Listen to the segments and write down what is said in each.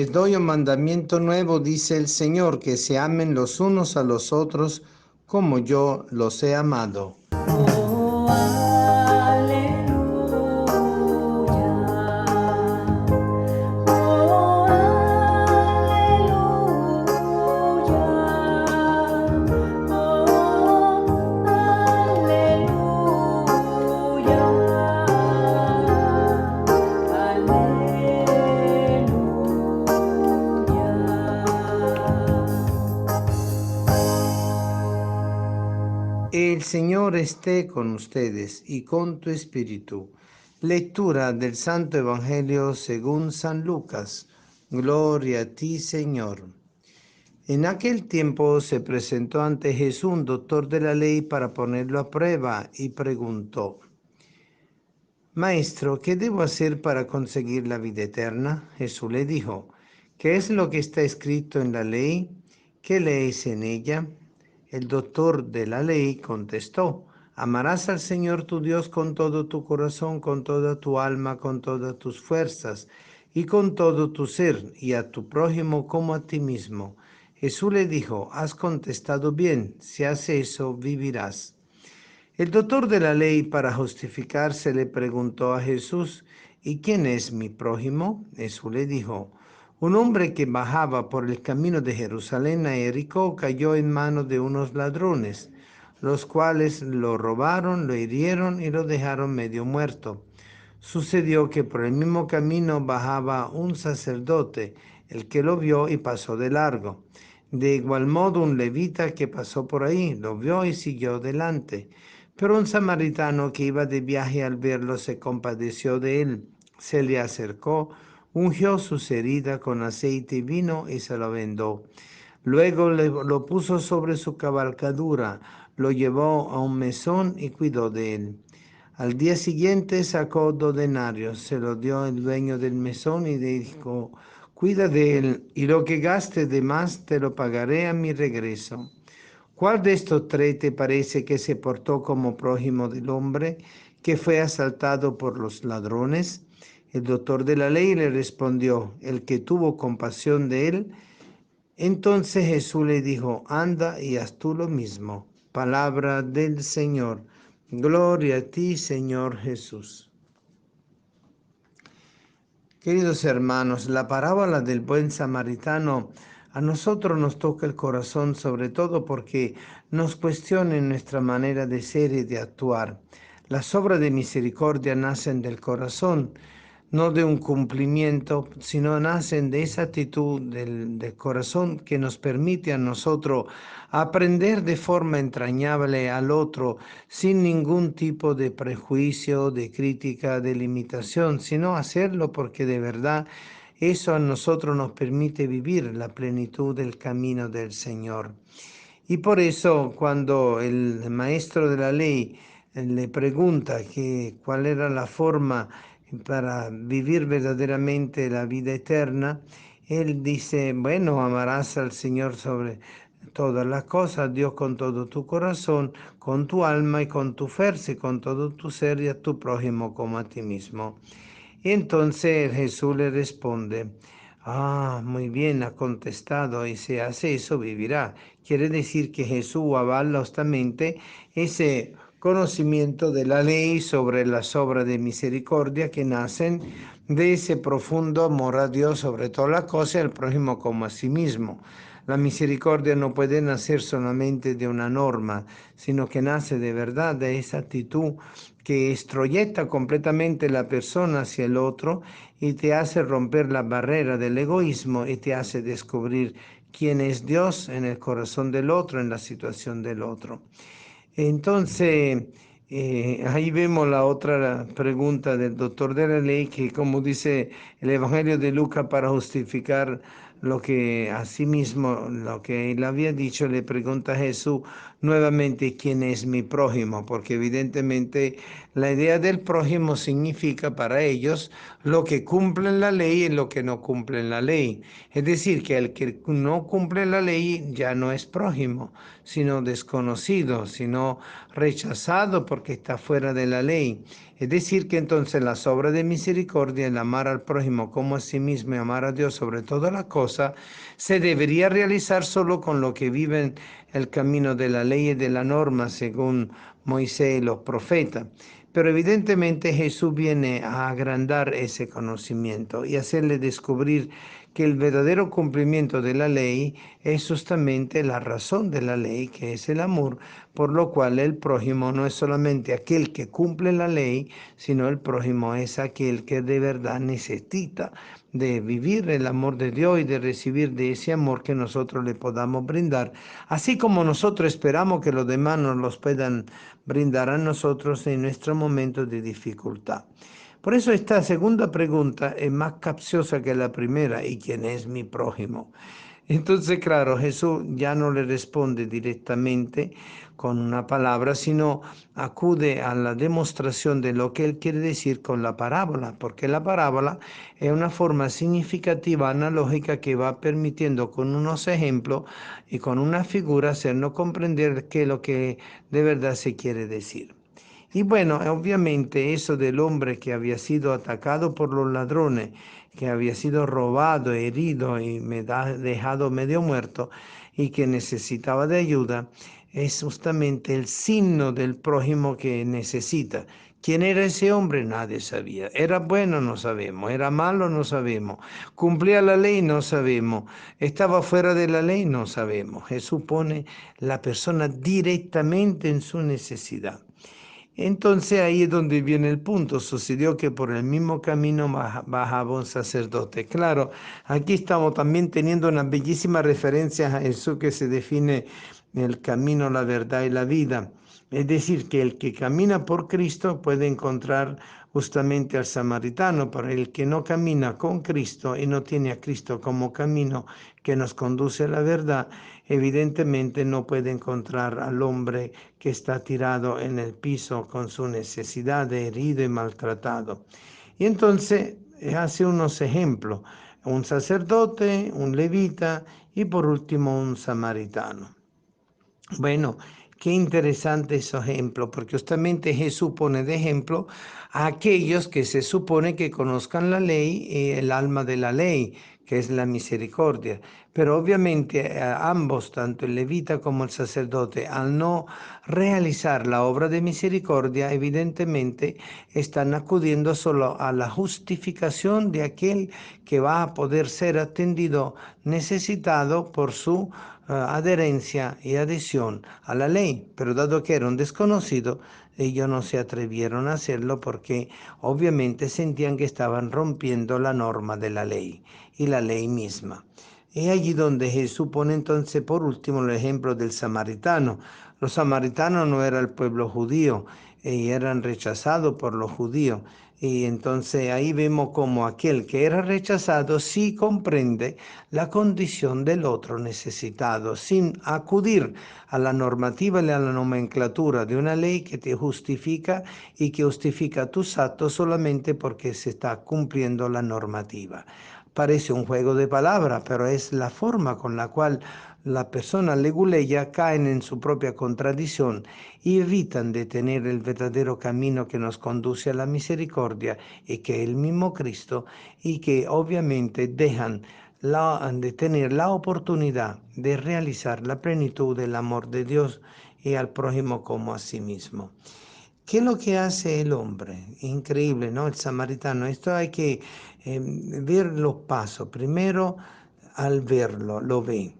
Les doy un mandamiento nuevo, dice el Señor, que se amen los unos a los otros como yo los he amado. Oh, aleluya. Oh, aleluya. Oh, El Señor esté con ustedes y con tu espíritu. Lectura del Santo Evangelio según San Lucas. Gloria a ti, Señor. En aquel tiempo se presentó ante Jesús un doctor de la ley para ponerlo a prueba y preguntó: Maestro, ¿qué debo hacer para conseguir la vida eterna? Jesús le dijo: ¿Qué es lo que está escrito en la ley? ¿Qué lees en ella? El doctor de la ley contestó: Amarás al Señor tu Dios con todo tu corazón, con toda tu alma, con todas tus fuerzas y con todo tu ser, y a tu prójimo como a ti mismo. Jesús le dijo: Has contestado bien, si haces eso, vivirás. El doctor de la ley, para justificarse, le preguntó a Jesús: ¿Y quién es mi prójimo? Jesús le dijo: Un hombre que bajaba por el camino de Jerusalén a Jericó cayó en manos de unos ladrones, los cuales lo robaron, lo hirieron y lo dejaron medio muerto. Sucedió que por el mismo camino bajaba un sacerdote, el que lo vio y pasó de largo. De igual modo, un levita que pasó por ahí lo vio y siguió delante. Pero un samaritano que iba de viaje, al verlo, se compadeció de él, se le acercó, ungió sus heridas con aceite y vino y se lo vendó. Luego lo puso sobre su cabalgadura, lo llevó a un mesón y cuidó de él. Al día siguiente sacó 2 denarios, se lo dio el dueño del mesón y le dijo: Cuida de él, y lo que gaste de más te lo pagaré a mi regreso. ¿Cuál de estos tres te parece que se portó como prójimo del hombre que fue asaltado por los ladrones? El doctor de la ley le respondió: el que tuvo compasión de él. Entonces Jesús le dijo: Anda y haz tú lo mismo. Palabra del Señor. Gloria a ti, Señor Jesús. Queridos hermanos, la parábola del buen samaritano a nosotros nos toca el corazón, sobre todo porque nos cuestiona en nuestra manera de ser y de actuar. Las obras de misericordia nacen del corazón, no de un cumplimiento, sino nacen de esa actitud del corazón que nos permite a nosotros aprender de forma entrañable al otro, sin ningún tipo de prejuicio, de crítica, de limitación, sino hacerlo porque de verdad eso a nosotros nos permite vivir la plenitud del camino del Señor. Y por eso, cuando el maestro de la ley le pregunta cuál era la forma para vivir verdaderamente la vida eterna, él dice: bueno, amarás al Señor sobre todas las cosas, Dios con todo tu corazón, con tu alma y con tu fuerza y con todo tu ser, y a tu prójimo como a ti mismo. Y entonces Jesús le responde: muy bien, ha contestado, y si hace eso, vivirá. Quiere decir que Jesús avala justamente ese conocimiento de la ley sobre las obras de misericordia que nacen de ese profundo amor a Dios sobre todas las cosas y al prójimo como a sí mismo. La misericordia no puede nacer solamente de una norma, sino que nace de verdad de esa actitud que estroyeta completamente la persona hacia el otro y te hace romper la barrera del egoísmo y te hace descubrir quién es Dios en el corazón del otro, en la situación del otro. Entonces, ahí vemos la otra pregunta del doctor de la ley, que, como dice el Evangelio de Lucas, para justificar lo que a sí mismo, lo que él había dicho, le pregunta a Jesús: nuevamente quién es mi prójimo, porque evidentemente la idea del prójimo significa para ellos lo que cumplen la ley y lo que no cumplen la ley. Es decir, que el que no cumple la ley ya no es prójimo, sino desconocido, sino rechazado porque está fuera de la ley. Es decir, que entonces las obras de misericordia, el amar al prójimo como a sí mismo y amar a Dios sobre toda la cosa, se debería realizar solo con lo que viven el camino de la ley y de la norma, según Moisés y los profetas. Pero evidentemente Jesús viene a agrandar ese conocimiento y hacerle descubrir que el verdadero cumplimiento de la ley es justamente la razón de la ley, que es el amor, por lo cual el prójimo no es solamente aquel que cumple la ley, sino el prójimo es aquel que de verdad necesita de vivir el amor de Dios y de recibir de ese amor que nosotros le podamos brindar, así como nosotros esperamos que los demás nos los puedan brindar a nosotros en nuestro momento de dificultad. Por eso esta segunda pregunta es más capciosa que la primera: ¿y quién es mi prójimo? Entonces, claro, Jesús ya no le responde directamente con una palabra, sino acude a la demostración de lo que él quiere decir con la parábola, porque la parábola es una forma significativa, analógica, que va permitiendo con unos ejemplos y con una figura hacernos comprender qué es lo que de verdad se quiere decir. Y bueno, obviamente eso del hombre que había sido atacado por los ladrones, que había sido robado, herido y dejado medio muerto y que necesitaba de ayuda, es justamente el signo del prójimo que necesita. ¿Quién era ese hombre? Nadie sabía. ¿Era bueno? No sabemos. ¿Era malo? No sabemos. ¿Cumplía la ley? No sabemos. ¿Estaba fuera de la ley? No sabemos. Jesús pone la persona directamente en su necesidad. Entonces ahí es donde viene el punto. Sucedió que por el mismo camino bajaba un sacerdote. Claro, aquí estamos también teniendo una bellísima referencia a Jesús, que se define el camino, la verdad y la vida. Es decir, que el que camina por Cristo puede encontrar justamente al samaritano, pero el que no camina con Cristo y no tiene a Cristo como camino que nos conduce a la verdad, evidentemente no puede encontrar al hombre que está tirado en el piso con su necesidad, de herido y maltratado. Y entonces hace unos ejemplos: un sacerdote, un levita y por último un samaritano. Bueno, qué interesante ese ejemplo, porque justamente Jesús pone de ejemplo a aquellos que se supone que conozcan la ley y el alma de la ley, que es la misericordia. Pero obviamente ambos, tanto el levita como el sacerdote, al no realizar la obra de misericordia, evidentemente están acudiendo solo a la justificación de aquel que va a poder ser atendido, necesitado por su adherencia y adhesión a la ley. Pero dado que era un desconocido, ellos no se atrevieron a hacerlo porque obviamente sentían que estaban rompiendo la norma de la ley y la ley misma. Es allí donde Jesús pone entonces por último el ejemplo del samaritano. Los samaritanos no era el pueblo judío y eran rechazados por los judíos. Y entonces ahí vemos como aquel que era rechazado sí comprende la condición del otro necesitado, sin acudir a la normativa y a la nomenclatura de una ley que te justifica y que justifica tus actos solamente porque se está cumpliendo la normativa. Parece un juego de palabras, pero es la forma con la cual las personas leguleyas caen en su propia contradicción y evitan de tener el verdadero camino que nos conduce a la misericordia y que es el mismo Cristo, y que obviamente dejan de tener la oportunidad de realizar la plenitud del amor de Dios y al prójimo como a sí mismo. ¿Qué es lo que hace el hombre? Increíble, ¿no? El samaritano. Esto hay que ver los pasos. Primero, al verlo, lo ve.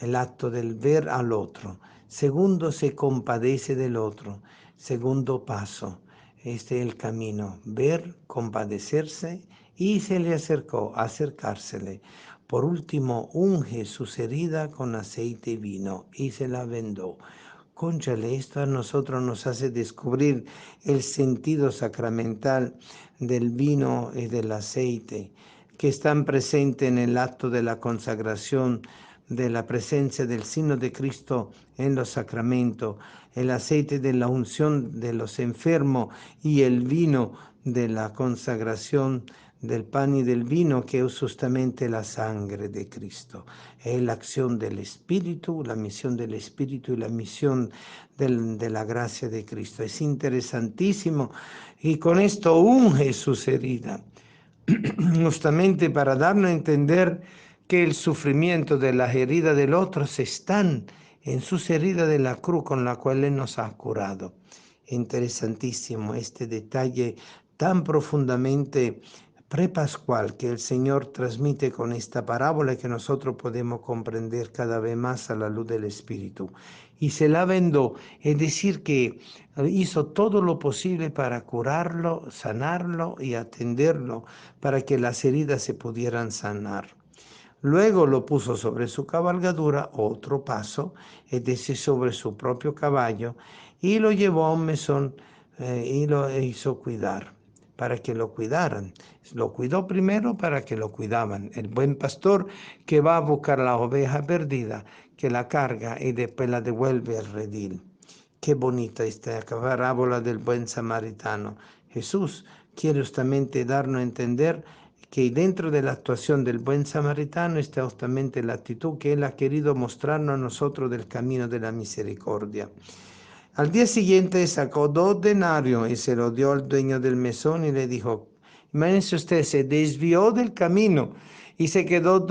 El acto del ver al otro. Segundo, se compadece del otro. Segundo paso. Este es el camino. Ver, compadecerse, y se le acercó, acercársele. Por último, unge sus heridas con aceite y vino y se la vendó. Cónchale, esto a nosotros nos hace descubrir el sentido sacramental del vino y del aceite, que están presentes en el acto de la consagración de la presencia del signo de Cristo en los sacramentos, el aceite de la unción de los enfermos y el vino de la consagración del pan y del vino, que es justamente la sangre de Cristo. Es la acción del Espíritu, la misión del Espíritu y la misión de la gracia de Cristo. Es interesantísimo, y con esto unge sus heridas, justamente para darnos a entender que el sufrimiento de las heridas del otro están en sus heridas de la cruz con la cual Él nos ha curado. Interesantísimo este detalle tan profundamente prepascual que el Señor transmite con esta parábola, que nosotros podemos comprender cada vez más a la luz del Espíritu. Y se la vendó, es decir, que hizo todo lo posible para curarlo, sanarlo y atenderlo, para que las heridas se pudieran sanar. Luego lo puso sobre su cabalgadura, otro paso, es decir, sobre su propio caballo, y lo llevó a un mesón y lo hizo cuidar, para que lo cuidaran. Lo cuidó primero para que lo cuidaban. El buen pastor que va a buscar la oveja perdida, que la carga y después la devuelve al redil. Qué bonita esta parábola del buen samaritano. Jesús quiere justamente darnos a entender que dentro de la actuación del buen samaritano está justamente la actitud que Él ha querido mostrarnos a nosotros del camino de la misericordia. Al día siguiente sacó 2 denarios y se lo dio al dueño del mesón y le dijo, imagínense usted, se desvió del camino y se quedó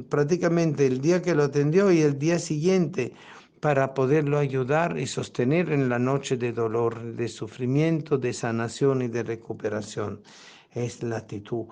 prácticamente el día que lo atendió y el día siguiente para poderlo ayudar y sostener en la noche de dolor, de sufrimiento, de sanación y de recuperación. Es la actitud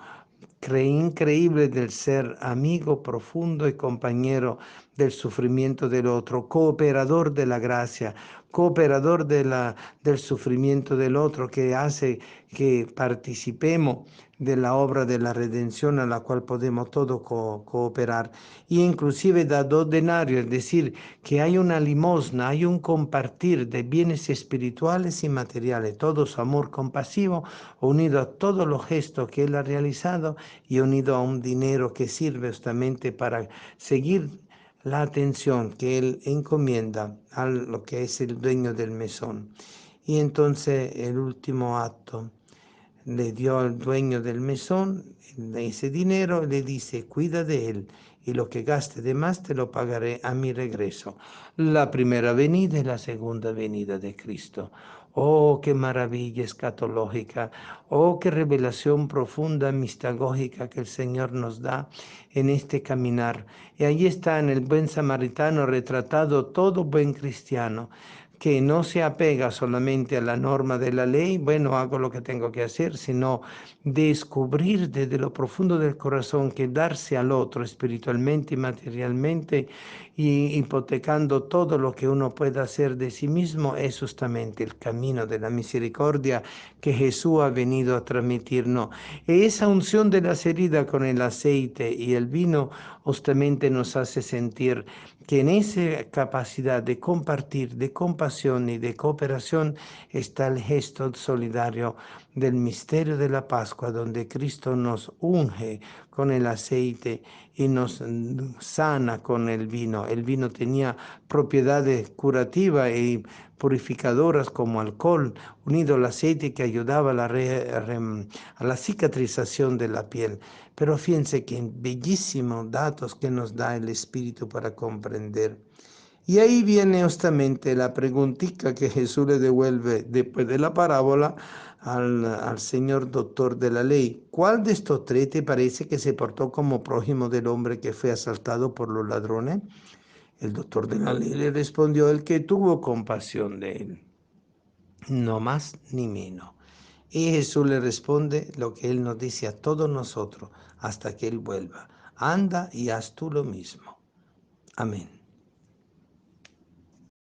increíble del ser amigo profundo y compañero del sufrimiento del otro, cooperador de la gracia, cooperador del sufrimiento del otro, que hace que participemos de la obra de la redención a la cual podemos todos cooperar. Y inclusive da 2 denarios, es decir, que hay una limosna, hay un compartir de bienes espirituales y materiales, todo su amor compasivo, unido a todos los gestos que Él ha realizado y unido a un dinero que sirve justamente para seguir la atención que Él encomienda a lo que es el dueño del mesón. Y entonces el último acto, le dio al dueño del mesón ese dinero y le dice, cuida de él y lo que gaste de más te lo pagaré a mi regreso. La primera venida y la segunda venida de Cristo. Oh, qué maravilla escatológica, oh, qué revelación profunda, mistagógica que el Señor nos da en este caminar. Y ahí está en el buen samaritano retratado todo buen cristiano, que no se apega solamente a la norma de la ley, bueno, hago lo que tengo que hacer, sino descubrir desde lo profundo del corazón que darse al otro espiritualmente y materialmente, y hipotecando todo lo que uno pueda hacer de sí mismo, es justamente el camino de la misericordia que Jesús ha venido a transmitirnos. Esa unción de las heridas con el aceite y el vino justamente nos hace sentir que en esa capacidad de compartir, de compasión y de cooperación está el gesto solidario del misterio de la Pascua, donde Cristo nos unge con el aceite y nos sana con el vino. El vino tenía propiedades curativas y purificadoras como alcohol, unido al aceite que ayudaba a la cicatrización de la piel. Pero fíjense que bellísimos datos que nos da el Espíritu para comprender. Y ahí viene justamente la preguntita que Jesús le devuelve después de la parábola al señor doctor de la ley. ¿Cuál de estos 3 te parece que se portó como prójimo del hombre que fue asaltado por los ladrones? El doctor de la ley le respondió, el que tuvo compasión de él, no más ni menos. Y Jesús le responde lo que Él nos dice a todos nosotros hasta que Él vuelva. Anda y haz tú lo mismo. Amén.